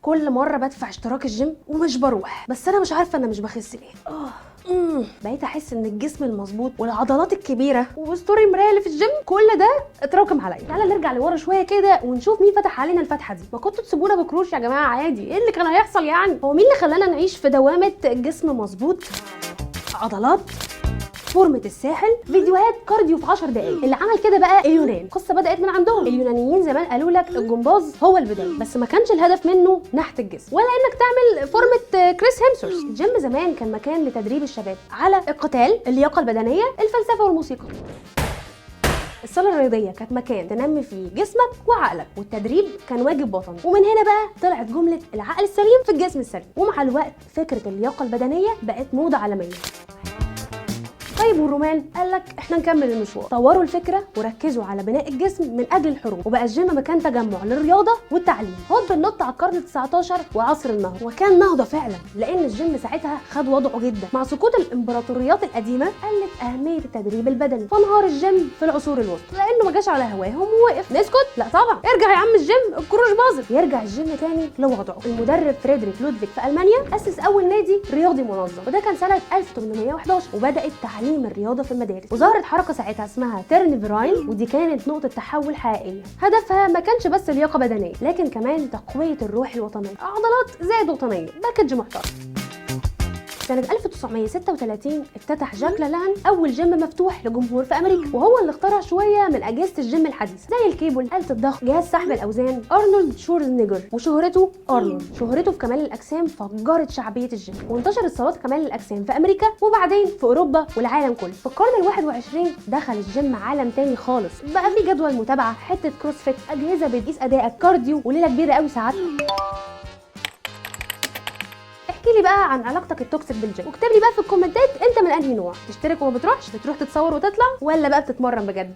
كل مره بدفع اشتراك الجيم ومش بروح، بس انا مش عارفه انا مش بخس ليه. بقيت احس ان الجسم المظبوط والعضلات الكبيره واسطوري المرايه اللي في الجيم كل ده اتراكم عليا. تعالى نرجع لورا شويه كده ونشوف مين فتح علينا الفتحه دي. ما كنتوا تسيبونا بكروش يا جماعه عادي، ايه اللي كان هيحصل يعني؟ هو مين اللي خلانا نعيش في دوامه جسم مظبوط، عضلات، فورمة الساحل، فيديوهات كارديو في 10 دقايق؟ اللي عمل كده بقى اليونان. القصه بدات من عندهم. اليونانيين زمان قالوا لك الجمباز هو البدايه، بس ما كانش الهدف منه نحت الجسم ولا انك تعمل فورمه كريس هيمسورث. الجيم زمان كان مكان لتدريب الشباب على القتال، اللياقه البدنيه، الفلسفه والموسيقى. الصاله الرياضيه كانت مكان تنمي فيه جسمك وعقلك، والتدريب كان واجب وطني. ومن هنا بقى طلعت جمله العقل السليم في الجسم السليم. ومع الوقت فكره اللياقه البدنيه بقت موضه عالميه. طيب والرومان قال لك احنا نكمل المشوار، طوروا الفكره وركزوا على بناء الجسم من اجل الحروب، وبقى الجيم مكان تجمع للرياضه والتعليم. هوب بننط على القرن ال19 وعصر النهضه، وكان نهضه فعلا لان الجيم ساعتها خد وضعه جدا. مع سقوط الامبراطوريات القديمه قلت اهميه التدريب البدني، فانهار الجيم في العصور الوسطى لانه ما جاش على هواهم ووقف. نسكت؟ لا طبعا، ارجع يا عم الجيم، الكروش باظت. يرجع الجيم تاني لوضعه. المدرب فريدريك لودفيك في المانيا اسس اول نادي رياضي منظم، وده كان سنه 1811، وبدات تعليم الرياضه في المدارس. وظهرت حركه ساعتها اسمها تيرنفراين، ودي كانت نقطه تحول حقيقيه. هدفها ما كانش بس لياقه بدنيه، لكن كمان تقويه الروح الوطنيه، عضلات زائد وطنيه، باكج محترم. سنة 1936 افتتح جاك لالان أول جيم مفتوح لجمهور في أمريكا، وهو اللي اخترع شوية من أجهزة الجيم الحديثة زي الكيبل، آلة الضغط، جهاز سحب الأوزان. أرنولد شورزنيجر، وشهرته شهرته في كمال الأجسام فجرت شعبية الجيم، وانتشرت صالات كمال الأجسام في أمريكا وبعدين في أوروبا والعالم كله. في القرن ال21 دخل الجيم عالم تاني خالص، بقى في جدول متابعة، حتة كروسفيت، أجهزة بتقيس أدائك، كارديو، وليلة كبيرة قوي ساعات. احكي لي بقى عن علاقتك التوكسيك بالجيم، واكتب لي بقى في الكومنتات انت من انهي نوع، تشترك وما بتروحش، بتروح تتصور وتطلع، ولا بقى بتتمرن بجد؟